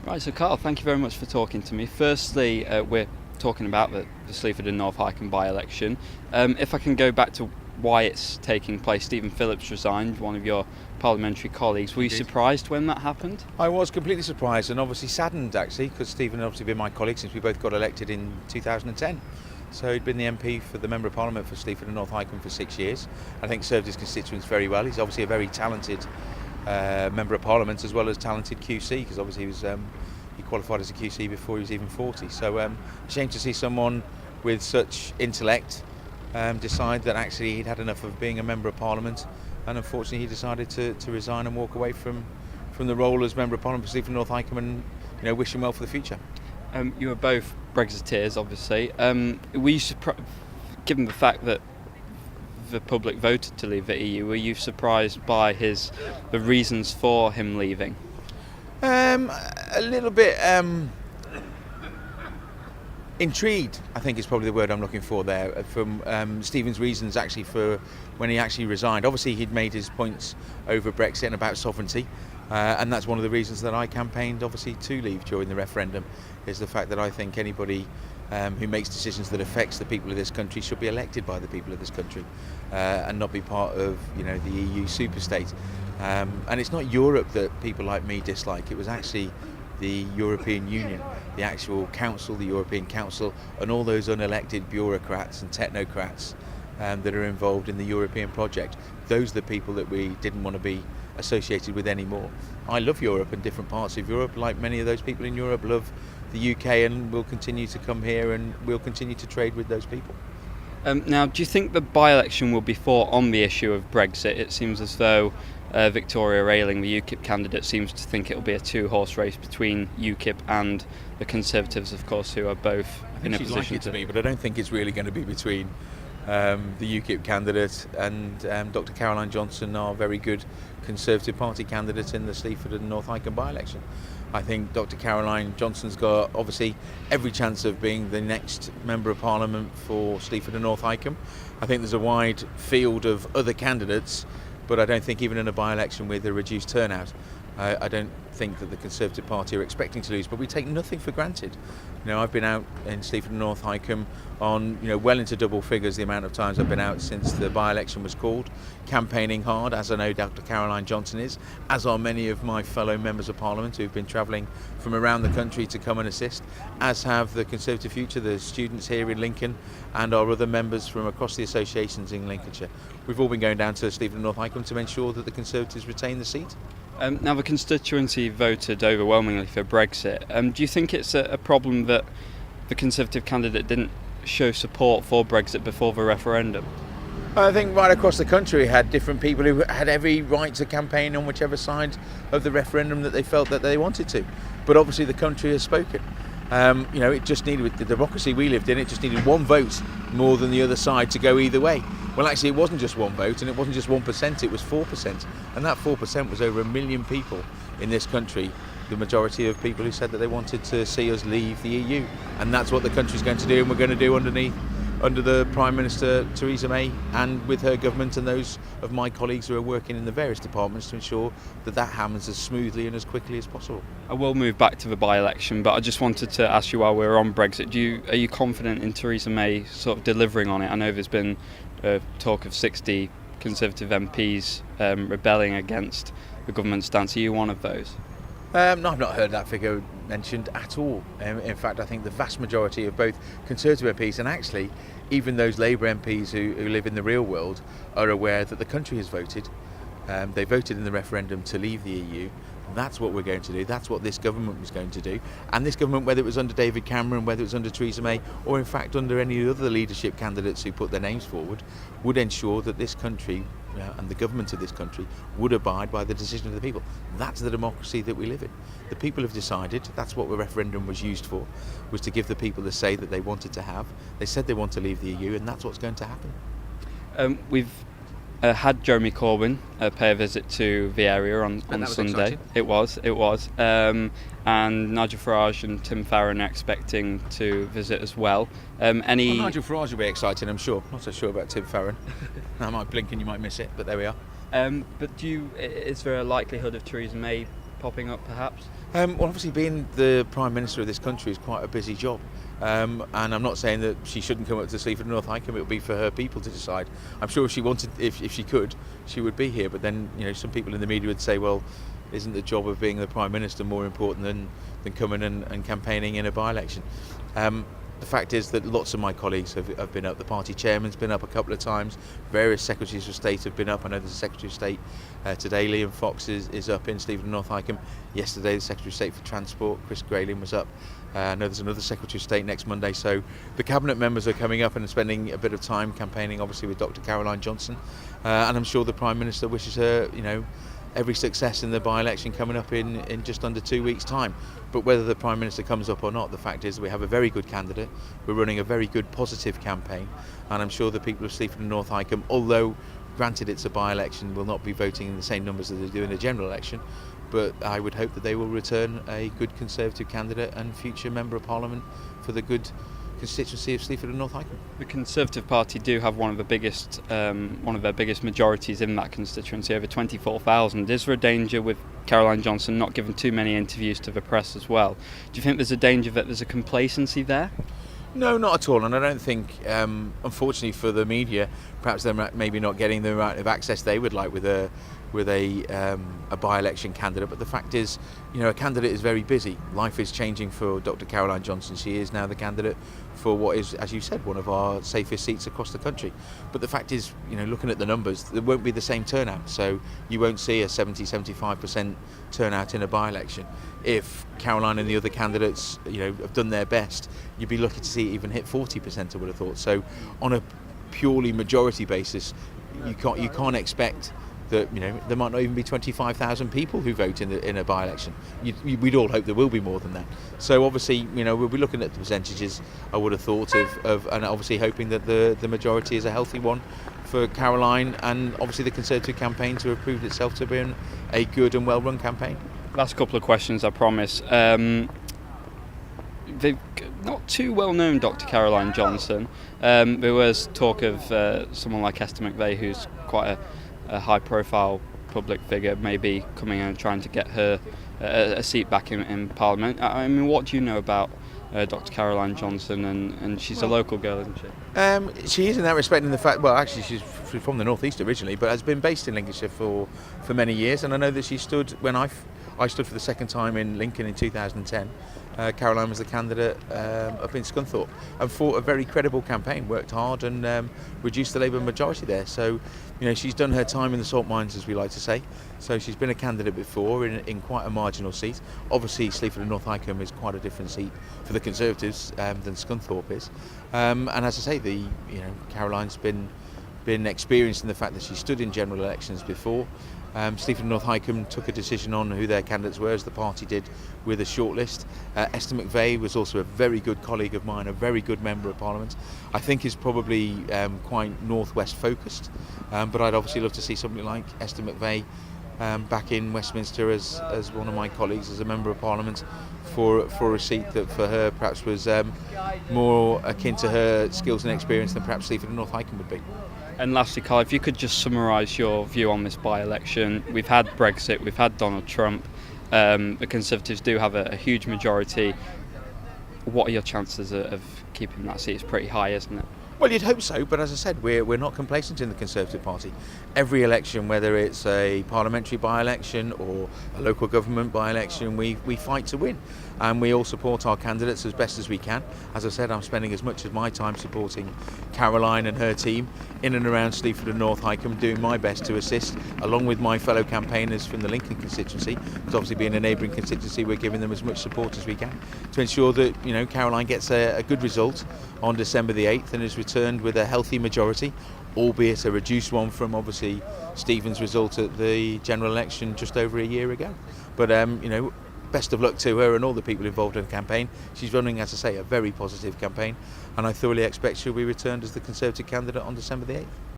Right, so Carl, thank you very much for talking to me. Firstly, we're talking about the Sleaford North Hykeham by-election. If I can go back to why it's taking place, Stephen Phillips resigned, one of your parliamentary colleagues. Were you surprised when that happened? I was completely surprised and obviously saddened, actually, because Stephen had obviously been my colleague since we both got elected in 2010. So he'd been the MP for the Member of Parliament for Sleaford North Hykeham for 6 years. I think served his constituents very well. He's obviously a very talented Member of Parliament, as well as talented QC, because obviously he qualified as a QC before he was even 40. So shame to see someone with such intellect decide that actually he'd had enough of being a Member of Parliament, and unfortunately he decided to resign and walk away from the role as Member of Parliament for Sleaford North Hykeham, and wish him well for the future. You were both Brexiteers, obviously. Were you given the fact that the public voted to leave the EU, were you surprised by the reasons for him leaving? A little bit intrigued, I think is probably the word I'm looking for there, from Stephen's reasons actually for when he actually resigned. Obviously he'd made his points over Brexit and about sovereignty, and that's one of the reasons that I campaigned obviously to leave during the referendum, is the fact that I think anybody who makes decisions that affects the people of this country should be elected by the people of this country, and not be part of the EU superstate. And it's not Europe that people like me dislike. It was actually the European Union, the actual council, the European Council, and all those unelected bureaucrats and technocrats that are involved in the European project. Those are the people that we didn't want to be associated with anymore. I love Europe and different parts of Europe, like many of those people in Europe love the UK, and will continue to come here, and we'll continue to trade with those people. Now, do you think the by-election will be fought on the issue of Brexit? It seems as though Victoria Railing, the UKIP candidate, seems to think it'll be a two-horse race between UKIP and the Conservatives, of course, who are both in a position like it to be, but I don't think it's really going to be between the UKIP candidate and Dr. Caroline Johnson, our very good Conservative Party candidate in the Sleaford and North Hykeham by-election. I think Dr. Caroline Johnson's got obviously every chance of being the next Member of Parliament for Sleaford and North Hykeham. I think there's a wide field of other candidates, but I don't think even in a by-election with a reduced turnout, I don't think that the Conservative Party are expecting to lose, but we take nothing for granted. I've been out in Sleaford and North Hykeham on, well into double figures the amount of times I've been out since the by-election was called, campaigning hard, as I know Dr. Caroline Johnson is, as are many of my fellow Members of Parliament who've been travelling from around the country to come and assist, as have the Conservative Future, the students here in Lincoln, and our other members from across the associations in Lincolnshire. We've all been going down to Sleaford and North Hykeham to ensure that the Conservatives retain the seat. Now, the constituency voted overwhelmingly for Brexit. Do you think it's a problem that the Conservative candidate didn't show support for Brexit before the referendum? I think right across the country we had different people who had every right to campaign on whichever side of the referendum that they felt that they wanted to. But obviously the country has spoken. It just needed, with the democracy we lived in, it just needed one vote more than the other side to go either way. Well, actually, it wasn't just one vote, and it wasn't just 1%, it was 4%. And that 4% was over 1 million people in this country, the majority of people who said that they wanted to see us leave the EU. And that's what the country's going to do, and we're going to do under the Prime Minister Theresa May, and with her government and those of my colleagues who are working in the various departments to ensure that that happens as smoothly and as quickly as possible. I will move back to the by-election, but I just wanted to ask you while we're on Brexit, are you confident in Theresa May sort of delivering on it? I know there's been talk of 60 Conservative MPs rebelling against the government stance. Are you one of those? No, I've not heard that figure mentioned at all. In fact, I think the vast majority of both Conservative MPs and actually even those Labour MPs who live in the real world are aware that the country has voted. They voted in the referendum to leave the EU. That's what we're going to do. That's what this government was going to do. And this government, whether it was under David Cameron, whether it was under Theresa May, or in fact under any other leadership candidates who put their names forward, would ensure that this country and the government of this country would abide by the decision of the people. That's the democracy that we live in. The people have decided. That's what the referendum was used for, was to give the people the say that they wanted to have. They said they want to leave the EU, and that's what's going to happen. We've had Jeremy Corbyn pay a visit to the area on Sunday. Exciting. It was. And Nigel Farage and Tim Farron are expecting to visit as well. Nigel Farage will be exciting, I'm sure. Not so sure about Tim Farron. I might blink and you might miss it, but there we are. But is there a likelihood of Theresa May popping up, perhaps? Well, obviously, being the Prime Minister of this country is quite a busy job. And I'm not saying that she shouldn't come up to Sleaford North Hykeham. It would be for her people to decide. I'm sure if she wanted, if she could, she would be here. But then, some people in the media would say, well, isn't the job of being the Prime Minister more important than coming and campaigning in a by-election? The fact is that lots of my colleagues have been up. The party chairman's been up a couple of times. Various secretaries of state have been up. I know there's a Secretary of State today, Liam Fox, is up in Sleaford North Hykeham. Yesterday, the Secretary of State for Transport, Chris Grayling, was up. I know there's another Secretary of State next Monday. So the Cabinet members are coming up and spending a bit of time campaigning, obviously, with Dr. Caroline Johnson. And I'm sure the Prime Minister wishes her, every success in the by-election coming up in just under 2 weeks' time. But whether the Prime Minister comes up or not, the fact is we have a very good candidate. We're running a very good positive campaign, and I'm sure the people of Sleaford and North Hykeham, although granted it's a by-election, will not be voting in the same numbers that they do in a general election, but I would hope that they will return a good Conservative candidate and future Member of Parliament for the good constituency of Sleaford and North Hykeham. The Conservative Party do have one of their biggest majorities in that constituency, over 24,000. Is there a danger with Caroline Johnson not giving too many interviews to the press as well? Do you think there's a danger that there's a complacency there? No, not at all, and I don't think, unfortunately for the media, perhaps they're maybe not getting the amount of access they would like with a by-election candidate. But the fact is, a candidate is very busy. Life is changing for Dr. Caroline Johnson. She is now the candidate for what is, as you said, one of our safest seats across the country. But the fact is, looking at the numbers, there won't be the same turnout. So you won't see a 70-75% turnout in a by-election. If Caroline and the other candidates, have done their best, you'd be lucky to see it even hit 40%, I would have thought. So on a purely majority basis, you can't expect that there might not even be 25,000 people who vote in a by-election. We'd all hope there will be more than that. So obviously, we'll be looking at the percentages, I would have thought, of and obviously hoping that the majority is a healthy one for Caroline, and obviously the Conservative campaign to have proved itself to be a good and well-run campaign. Last couple of questions, I promise. They've not too well known Dr. Caroline Johnson. There was talk of someone like Esther McVey, who's quite a high-profile public figure, maybe coming in and trying to get her a seat back in Parliament. I mean, what do you know about Dr. Caroline Johnson? And she's a local girl, isn't she? She is in that respect, in the fact, well, actually she's from the North East originally, but has been based in Lincolnshire for many years. And I know that she stood, when I stood for the second time in Lincoln in 2010, Caroline was the candidate up in Scunthorpe, and fought a very credible campaign, worked hard and reduced the Labour majority there. So, she's done her time in the salt mines, as we like to say. So she's been a candidate before in quite a marginal seat. Obviously, Sleaford and North Hykeham is quite a different seat for the Conservatives than Scunthorpe is. And as I say, Caroline's been experienced in the fact that she stood in general elections before. Sleaford and North Hykeham took a decision on who their candidates were, as the party did, with a shortlist. Esther McVey was also a very good colleague of mine, a very good Member of Parliament. I think is probably quite northwest focused, but I'd obviously love to see somebody like Esther McVey back in Westminster as one of my colleagues, as a Member of Parliament, for a seat that for her perhaps was more akin to her skills and experience than perhaps Sleaford and North Hykeham would be. And lastly, Karl, if you could just summarise your view on this by-election. We've had Brexit, we've had Donald Trump, the Conservatives do have a huge majority. What are your chances of keeping that seat? It's pretty high, isn't it? Well, you'd hope so, but as I said, we're not complacent in the Conservative Party. Every election, whether it's a parliamentary by-election or a local government by-election, we fight to win. And we all support our candidates as best as we can. As I said, I'm spending as much of my time supporting Caroline and her team in and around Sleaford and North Hykeham, doing my best to assist, along with my fellow campaigners from the Lincoln constituency, because obviously being a neighbouring constituency, we're giving them as much support as we can to ensure that Caroline gets a good result on December the 8th and is returned with a healthy majority, albeit a reduced one from obviously Stephen's result at the general election just over a year ago. But best of luck to her and all the people involved in the campaign. She's running, as I say, a very positive campaign, and I thoroughly expect she'll be returned as the Conservative candidate on December the 8th.